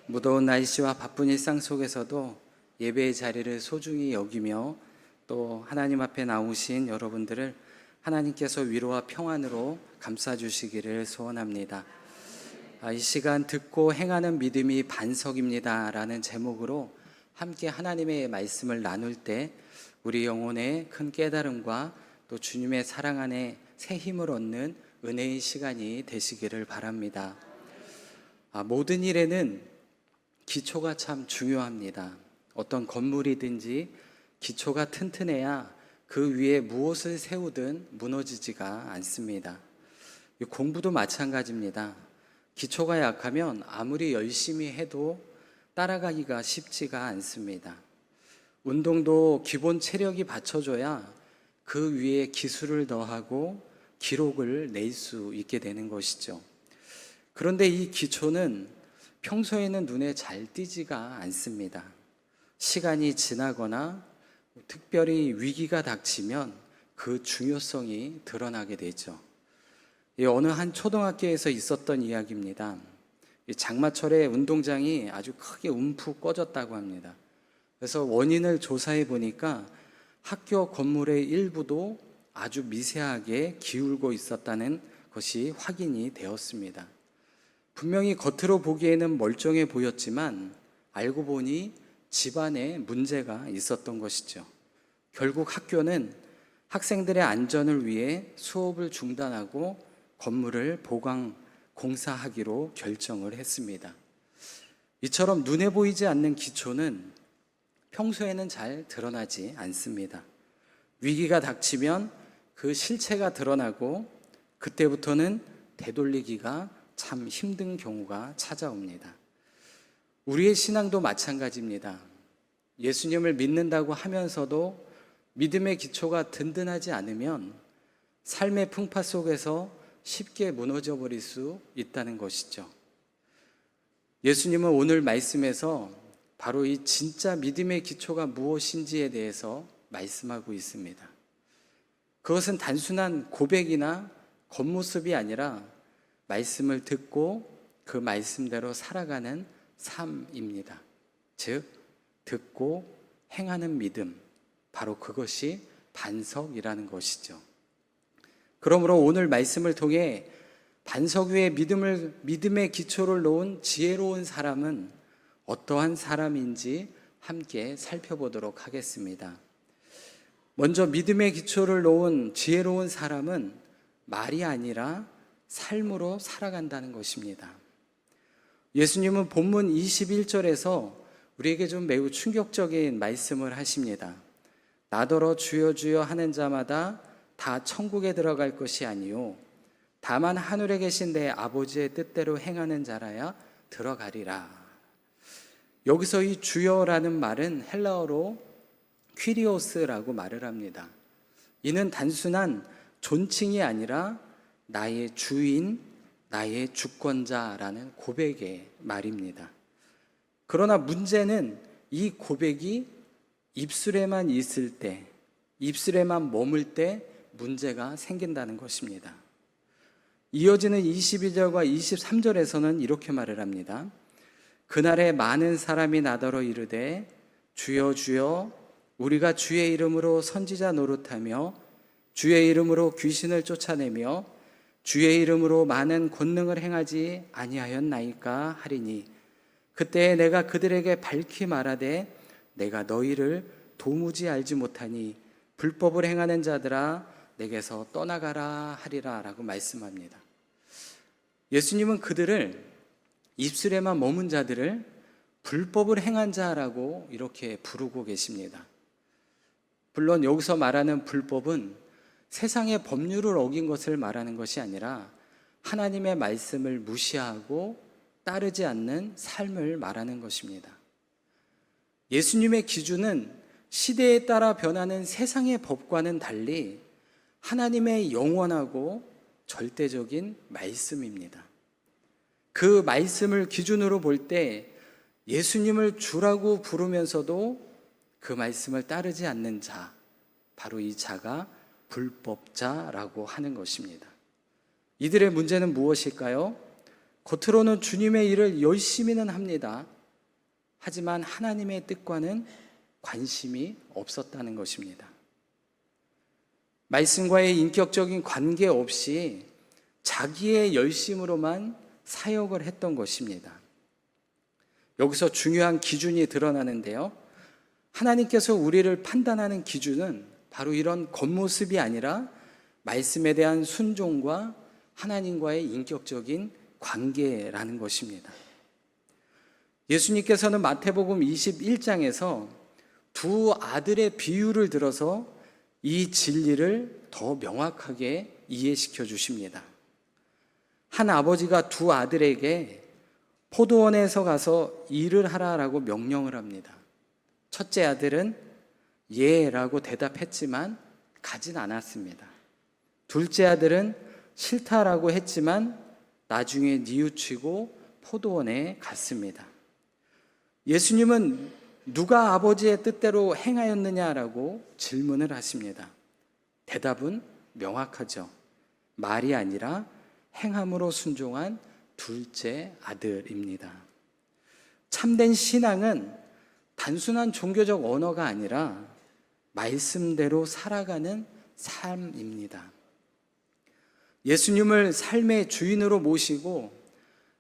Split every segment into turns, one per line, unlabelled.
무더운 날씨와 바쁜 일상 속에서도 예배의 자리를 소중히 여기며 또 하나님 앞에 나오신 여러분들을 하나님께서 위로와 평안으로 감싸주시기를 소원합니다. 이 시간 듣고 행하는 믿음이 반석입니다 라는 제목으로 함께 하나님의 말씀을 나눌 때 우리 영혼의 큰 깨달음과 또 주님의 사랑 안에 새 힘을 얻는 은혜의 시간이 되시기를 바랍니다. 모든 일에는 기초가 참 중요합니다. 어떤 건물이든지 기초가 튼튼해야 그 위에 무엇을 세우든 무너지지가 않습니다. 공부도 마찬가지입니다. 기초가 약하면 아무리 열심히 해도 따라가기가 쉽지가 않습니다. 운동도 기본 체력이 받쳐줘야 그 위에 기술을 더하고 기록을 낼 수 있게 되는 것이죠. 그런데 이 기초는 평소에는 눈에 잘 띄지가 않습니다. 시간이 지나거나 특별히 위기가 닥치면 그 중요성이 드러나게 되죠. 어느 한 초등학교에서 있었던 이야기입니다. 장마철에 운동장이 아주 크게 움푹 꺼졌다고 합니다. 그래서 원인을 조사해 보니까 학교 건물의 일부도 아주 미세하게 기울고 있었다는 것이 확인이 되었습니다. 분명히 겉으로 보기에는 멀쩡해 보였지만 알고 보니 집안에 문제가 있었던 것이죠. 결국 학교는 학생들의 안전을 위해 수업을 중단하고 건물을 보강 공사하기로 결정을 했습니다. 이처럼 눈에 보이지 않는 기초는 평소에는 잘 드러나지 않습니다. 위기가 닥치면 그 실체가 드러나고 그때부터는 되돌리기가 참 힘든 경우가 찾아옵니다. 우리의 신앙도 마찬가지입니다. 예수님을 믿는다고 하면서도 믿음의 기초가 든든하지 않으면 삶의 풍파 속에서 쉽게 무너져 버릴 수 있다는 것이죠. 예수님은 오늘 말씀에서 바로 이 진짜 믿음의 기초가 무엇인지에 대해서 말씀하고 있습니다. 그것은 단순한 고백이나 겉모습이 아니라 말씀을 듣고 그 말씀대로 살아가는 삶입니다. 즉, 듣고 행하는 믿음, 바로 그것이 반석이라는 것이죠. 그러므로 오늘 말씀을 통해 반석 위에 믿음의 기초를 놓은 지혜로운 사람은 어떠한 사람인지 함께 살펴보도록 하겠습니다. 먼저 믿음의 기초를 놓은 지혜로운 사람은 말이 아니라 삶으로 살아간다는 것입니다. 예수님은 본문 21절에서 우리에게 좀 매우 충격적인 말씀을 하십니다. 나더러 주여 주여 하는 자마다 다 천국에 들어갈 것이 아니요 다만 하늘에 계신 내 아버지의 뜻대로 행하는 자라야 들어가리라. 여기서 이 주여라는 말은 헬라어로 퀴리오스라고 말을 합니다. 이는 단순한 존칭이 아니라 나의 주인, 나의 주권자라는 고백의 말입니다. 그러나 문제는 이 고백이 입술에만 있을 때, 입술에만 머물 때 문제가 생긴다는 것입니다. 이어지는 22절과 23절에서는 이렇게 말을 합니다. 그날에 많은 사람이 나더러 이르되 주여 주여 우리가 주의 이름으로 선지자 노릇하며 주의 이름으로 귀신을 쫓아내며 주의 이름으로 많은 권능을 행하지 아니하였나이까 하리니 그때 내가 그들에게 밝히 말하되 내가 너희를 도무지 알지 못하니 불법을 행하는 자들아 내게서 떠나가라 하리라 라고 말씀합니다. 예수님은 그들을 입술에만 머문 자들을 불법을 행한 자라고 이렇게 부르고 계십니다. 물론 여기서 말하는 불법은 세상의 법률을 어긴 것을 말하는 것이 아니라 하나님의 말씀을 무시하고 따르지 않는 삶을 말하는 것입니다. 예수님의 기준은 시대에 따라 변하는 세상의 법과는 달리 하나님의 영원하고 절대적인 말씀입니다. 그 말씀을 기준으로 볼 때 예수님을 주라고 부르면서도 그 말씀을 따르지 않는 자, 바로 이 자가 불법자라고 하는 것입니다. 이들의 문제는 무엇일까요? 겉으로는 주님의 일을 열심히는 합니다. 하지만 하나님의 뜻과는 관심이 없었다는 것입니다. 말씀과의 인격적인 관계 없이 자기의 열심으로만 사역을 했던 것입니다. 여기서 중요한 기준이 드러나는데요. 하나님께서 우리를 판단하는 기준은 바로 이런 겉모습이 아니라 말씀에 대한 순종과 하나님과의 인격적인 관계라는 것입니다. 예수님께서는 마태복음 21장에서 두 아들의 비유를 들어서 이 진리를 더 명확하게 이해시켜 주십니다. 한 아버지가 두 아들에게 포도원에서 가서 일을 하라라고 명령을 합니다. 첫째 아들은 예라고 대답했지만 가진 않았습니다. 둘째 아들은 싫다라고 했지만 나중에 뉘우치고 포도원에 갔습니다. 예수님은 누가 아버지의 뜻대로 행하였느냐라고 질문을 하십니다. 대답은 명확하죠. 말이 아니라 행함으로 순종한 둘째 아들입니다. 참된 신앙은 단순한 종교적 언어가 아니라 말씀대로 살아가는 삶입니다. 예수님을 삶의 주인으로 모시고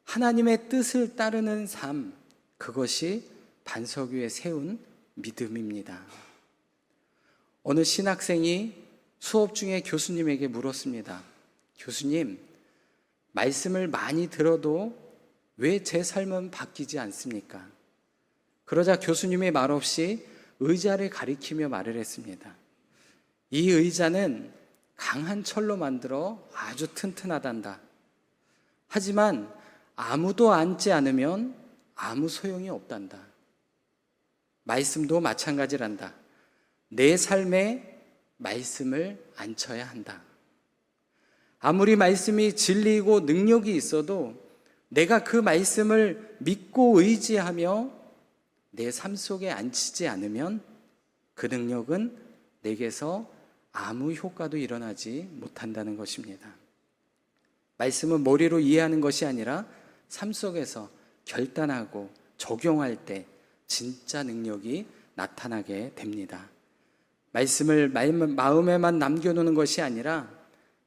하나님의 뜻을 따르는 삶, 그것이 반석 위에 세운 믿음입니다. 어느 신학생이 수업 중에 교수님에게 물었습니다. 교수님, 말씀을 많이 들어도 왜 제 삶은 바뀌지 않습니까? 그러자 교수님이 말없이 의자를 가리키며 말을 했습니다. 이 의자는 강한 철로 만들어 아주 튼튼하단다. 하지만 아무도 앉지 않으면 아무 소용이 없단다. 말씀도 마찬가지란다. 내 삶에 말씀을 앉혀야 한다. 아무리 말씀이 진리이고 능력이 있어도 내가 그 말씀을 믿고 의지하며 내 삶 속에 앉히지 않으면 그 능력은 내게서 아무 효과도 일어나지 못한다는 것입니다. 말씀은 머리로 이해하는 것이 아니라 삶 속에서 결단하고 적용할 때 진짜 능력이 나타나게 됩니다. 말씀을 마음에만 남겨놓는 것이 아니라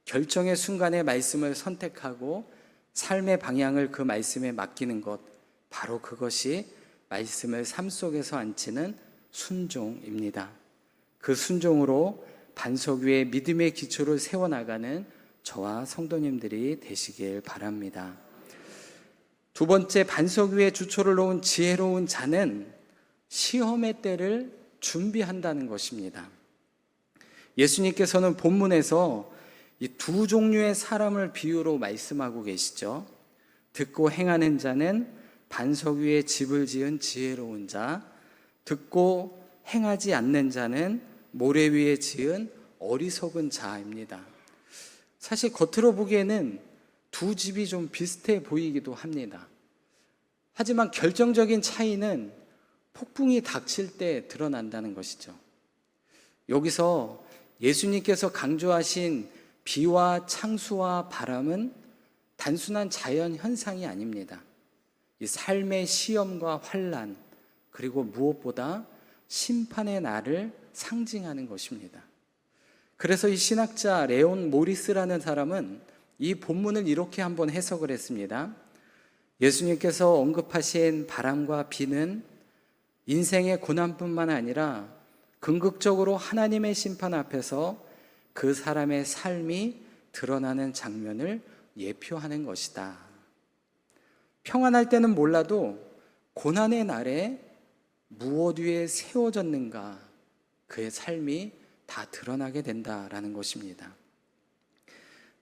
결정의 순간에 말씀을 선택하고 삶의 방향을 그 말씀에 맡기는 것, 바로 그것이 말씀을 삶 속에서 앉히는 순종입니다. 그 순종으로 반석 위에 믿음의 기초를 세워나가는 저와 성도님들이 되시길 바랍니다. 두 번째, 반석 위에 주초를 놓은 지혜로운 자는 시험의 때를 준비한다는 것입니다. 예수님께서는 본문에서 이 두 종류의 사람을 비유로 말씀하고 계시죠. 듣고 행하는 자는 반석 위에 집을 지은 지혜로운 자, 듣고 행하지 않는 자는 모래 위에 지은 어리석은 자입니다. 사실 겉으로 보기에는 두 집이 좀 비슷해 보이기도 합니다. 하지만 결정적인 차이는 폭풍이 닥칠 때 드러난다는 것이죠. 여기서 예수님께서 강조하신 비와 창수와 바람은 단순한 자연 현상이 아닙니다. 이 삶의 시험과 환난, 그리고 무엇보다 심판의 날을 상징하는 것입니다. 그래서 이 신학자 레온 모리스라는 사람은 이 본문을 이렇게 한번 해석을 했습니다. 예수님께서 언급하신 바람과 비는 인생의 고난뿐만 아니라 궁극적으로 하나님의 심판 앞에서 그 사람의 삶이 드러나는 장면을 예표하는 것이다. 평안할 때는 몰라도 고난의 날에 무엇 위에 세워졌는가, 그의 삶이 다 드러나게 된다라는 것입니다.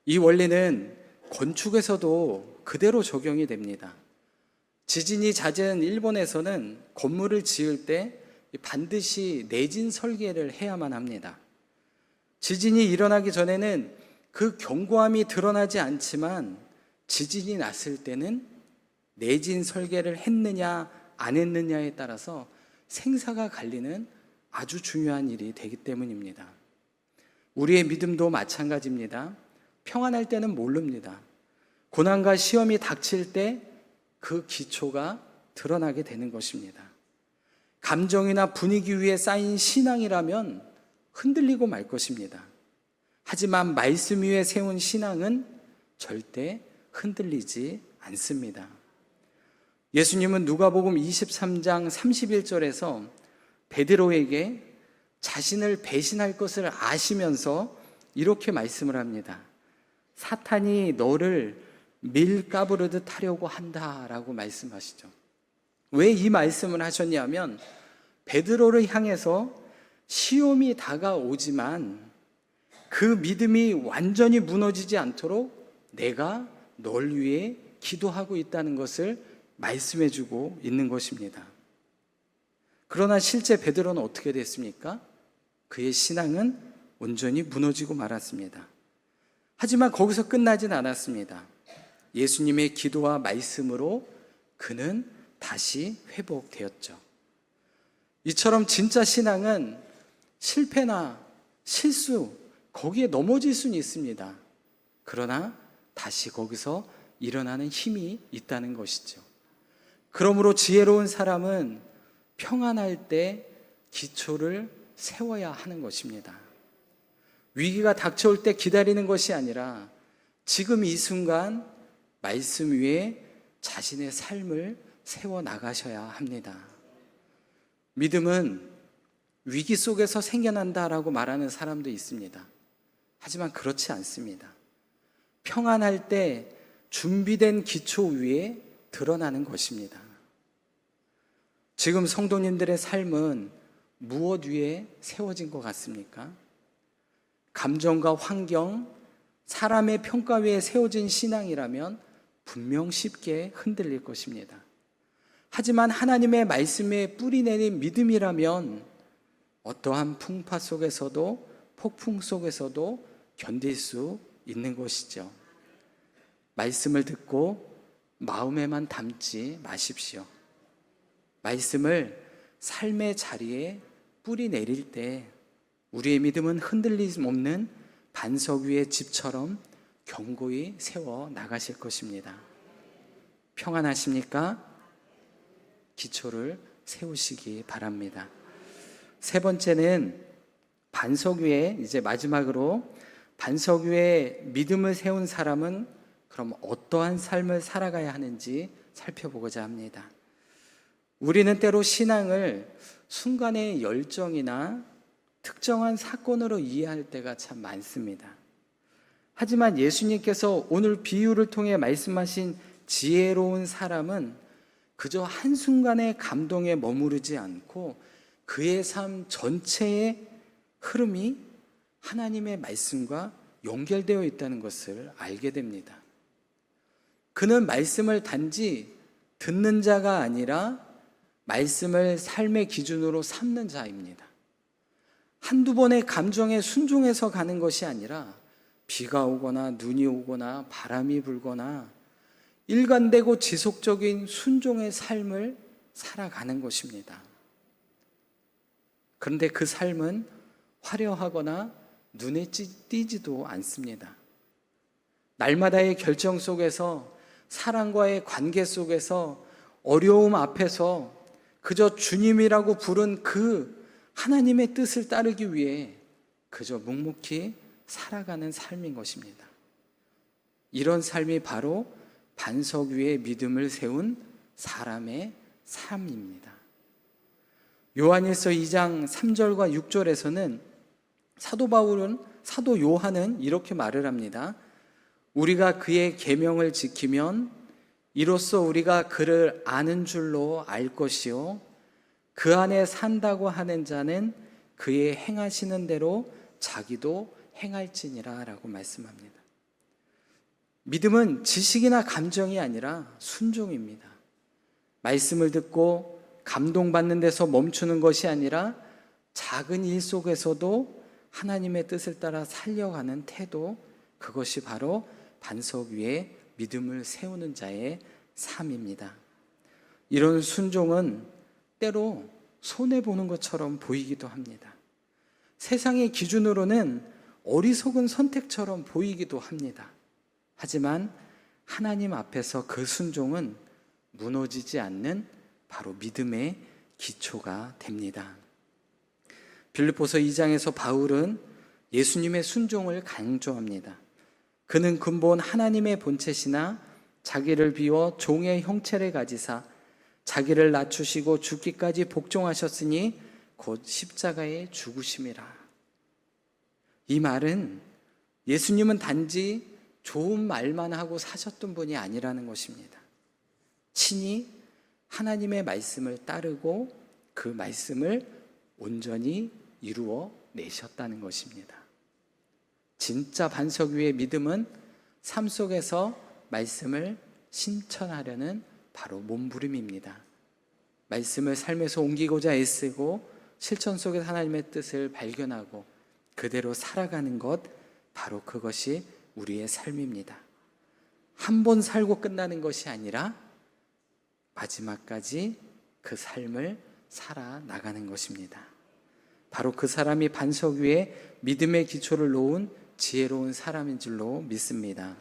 이 원리는 건축에서도 그대로 적용이 됩니다. 지진이 잦은 일본에서는 건물을 지을 때 반드시 내진 설계를 해야만 합니다. 지진이 일어나기 전에는 그 견고함이 드러나지 않지만 지진이 났을 때는 내진 설계를 했느냐 안 했느냐에 따라서 생사가 갈리는 아주 중요한 일이 되기 때문입니다. 우리의 믿음도 마찬가지입니다. 평안할 때는 모릅니다. 고난과 시험이 닥칠 때 그 기초가 드러나게 되는 것입니다. 감정이나 분위기 위에 쌓인 신앙이라면 흔들리고 말 것입니다. 하지만 말씀 위에 세운 신앙은 절대 흔들리지 않습니다. 예수님은 누가복음 23장 31절에서 베드로에게 자신을 배신할 것을 아시면서 이렇게 말씀을 합니다. 사탄이 너를 밀가부르듯 하려고 한다라고 말씀하시죠. 왜 이 말씀을 하셨냐면 베드로를 향해서 시험이 다가오지만 그 믿음이 완전히 무너지지 않도록 내가 널 위해 기도하고 있다는 것을 말씀해 주고 있는 것입니다. 그러나 실제 베드로는 어떻게 됐습니까? 그의 신앙은 온전히 무너지고 말았습니다. 하지만 거기서 끝나진 않았습니다. 예수님의 기도와 말씀으로 그는 다시 회복되었죠. 이처럼 진짜 신앙은 실패나 실수, 거기에 넘어질 수는 있습니다. 그러나 다시 거기서 일어나는 힘이 있다는 것이죠. 그러므로 지혜로운 사람은 평안할 때 기초를 세워야 하는 것입니다. 위기가 닥쳐올 때 기다리는 것이 아니라 지금 이 순간 말씀 위에 자신의 삶을 세워 나가셔야 합니다. 믿음은 위기 속에서 생겨난다라고 말하는 사람도 있습니다. 하지만 그렇지 않습니다. 평안할 때 준비된 기초 위에 드러나는 것입니다. 지금 성도님들의 삶은 무엇 위에 세워진 것 같습니까? 감정과 환경, 사람의 평가 위에 세워진 신앙이라면 분명 쉽게 흔들릴 것입니다. 하지만 하나님의 말씀에 뿌리내린 믿음이라면 어떠한 풍파 속에서도 폭풍 속에서도 견딜 수 있는 것이죠. 말씀을 듣고 마음에만 담지 마십시오. 말씀을 삶의 자리에 뿌리 내릴 때 우리의 믿음은 흔들림 없는 반석 위의 집처럼 견고히 세워 나가실 것입니다. 평안하십니까? 기초를 세우시기 바랍니다. 세 번째는 반석 위에, 이제 마지막으로 반석 위에 믿음을 세운 사람은 그럼 어떠한 삶을 살아가야 하는지 살펴보고자 합니다. 우리는 때로 신앙을 순간의 열정이나 특정한 사건으로 이해할 때가 참 많습니다. 하지만 예수님께서 오늘 비유를 통해 말씀하신 지혜로운 사람은 그저 한순간의 감동에 머무르지 않고 그의 삶 전체의 흐름이 하나님의 말씀과 연결되어 있다는 것을 알게 됩니다. 그는 말씀을 단지 듣는 자가 아니라 말씀을 삶의 기준으로 삼는 자입니다. 한두 번의 감정에 순종해서 가는 것이 아니라 비가 오거나 눈이 오거나 바람이 불거나 일관되고 지속적인 순종의 삶을 살아가는 것입니다. 그런데 그 삶은 화려하거나 눈에 띄지도 않습니다. 날마다의 결정 속에서, 사랑과의 관계 속에서, 어려움 앞에서 그저 주님이라고 부른 그 하나님의 뜻을 따르기 위해 그저 묵묵히 살아가는 삶인 것입니다. 이런 삶이 바로 반석 위에 믿음을 세운 사람의 삶입니다. 요한일서 2장 3절과 6절에서는 사도 요한은 이렇게 말을 합니다. 우리가 그의 계명을 지키면 이로써 우리가 그를 아는 줄로 알 것이요 그 안에 산다고 하는 자는 그의 행하시는 대로 자기도 행할지니라 라고 말씀합니다. 믿음은 지식이나 감정이 아니라 순종입니다. 말씀을 듣고 감동받는 데서 멈추는 것이 아니라 작은 일 속에서도 하나님의 뜻을 따라 살려가는 태도, 그것이 바로 반석 위에 믿음을 세우는 자의 삶입니다. 이런 순종은 때로 손해보는 것처럼 보이기도 합니다. 세상의 기준으로는 어리석은 선택처럼 보이기도 합니다. 하지만 하나님 앞에서 그 순종은 무너지지 않는 바로 믿음의 기초가 됩니다. 빌립보서 2장에서 바울은 예수님의 순종을 강조합니다. 그는 근본 하나님의 본체시나 자기를 비워 종의 형체를 가지사 자기를 낮추시고 죽기까지 복종하셨으니 곧 십자가에 죽으심이라. 이 말은 예수님은 단지 좋은 말만 하고 사셨던 분이 아니라는 것입니다. 친히 하나님의 말씀을 따르고 그 말씀을 온전히 이루어 내셨다는 것입니다. 진짜 반석 위의 믿음은 삶 속에서 말씀을 실천하려는 바로 몸부림입니다. 말씀을 삶에서 옮기고자 애쓰고 실천 속에서 하나님의 뜻을 발견하고 그대로 살아가는 것, 바로 그것이 우리의 삶입니다. 한 번 살고 끝나는 것이 아니라 마지막까지 그 삶을 살아나가는 것입니다. 바로 그 사람이 반석 위에 믿음의 기초를 놓은 지혜로운 사람인 줄로 믿습니다.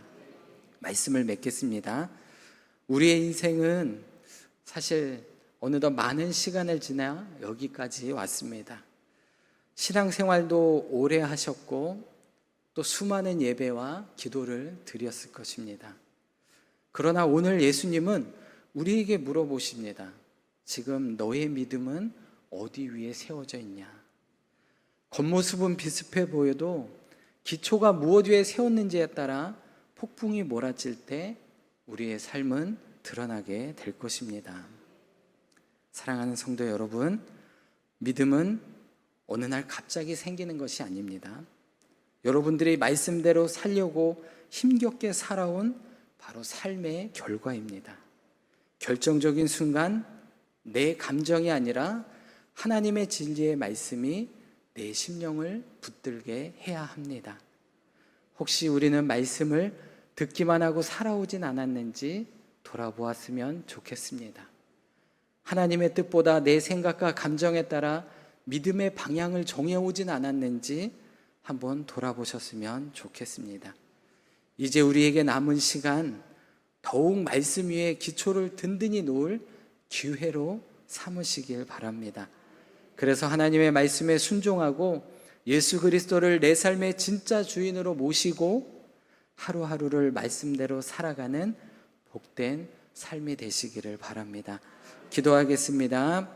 말씀을 맺겠습니다. 우리의 인생은 사실 어느덧 많은 시간을 지나 여기까지 왔습니다. 신앙생활도 오래 하셨고 또 수많은 예배와 기도를 드렸을 것입니다. 그러나 오늘 예수님은 우리에게 물어보십니다. 지금 너의 믿음은 어디 위에 세워져 있냐? 겉모습은 비슷해 보여도 기초가 무엇 위에 세웠는지에 따라 폭풍이 몰아칠 때 우리의 삶은 드러나게 될 것입니다. 사랑하는 성도 여러분, 믿음은 어느 날 갑자기 생기는 것이 아닙니다. 여러분들이 말씀대로 살려고 힘겹게 살아온 바로 삶의 결과입니다. 결정적인 순간 내 감정이 아니라 하나님의 진리의 말씀이 내 심령을 붙들게 해야 합니다. 혹시 우리는 말씀을 듣기만 하고 살아오진 않았는지 돌아보았으면 좋겠습니다. 하나님의 뜻보다 내 생각과 감정에 따라 믿음의 방향을 정해오진 않았는지 한번 돌아보셨으면 좋겠습니다. 이제 우리에게 남은 시간 더욱 말씀 위에 기초를 든든히 놓을 기회로 삼으시길 바랍니다. 그래서 하나님의 말씀에 순종하고 예수 그리스도를 내 삶의 진짜 주인으로 모시고 하루하루를 말씀대로 살아가는 복된 삶이 되시기를 바랍니다. 기도하겠습니다.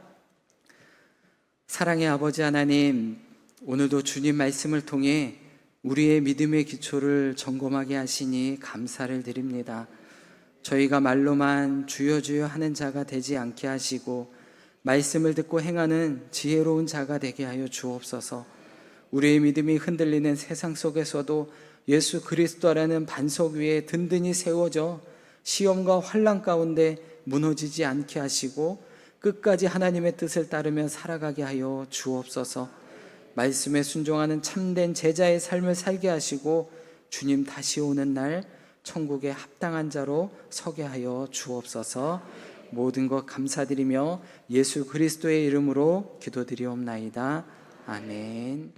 사랑의 아버지 하나님, 오늘도 주님 말씀을 통해 우리의 믿음의 기초를 점검하게 하시니 감사를 드립니다. 저희가 말로만 주여 주여 하는 자가 되지 않게 하시고 말씀을 듣고 행하는 지혜로운 자가 되게 하여 주옵소서. 우리의 믿음이 흔들리는 세상 속에서도 예수 그리스도라는 반석 위에 든든히 세워져 시험과 환난 가운데 무너지지 않게 하시고 끝까지 하나님의 뜻을 따르며 살아가게 하여 주옵소서. 말씀에 순종하는 참된 제자의 삶을 살게 하시고 주님 다시 오는 날 천국에 합당한 자로 서게 하여 주옵소서. 모든 것 감사드리며 예수 그리스도의 이름으로 기도드리옵나이다. 아멘.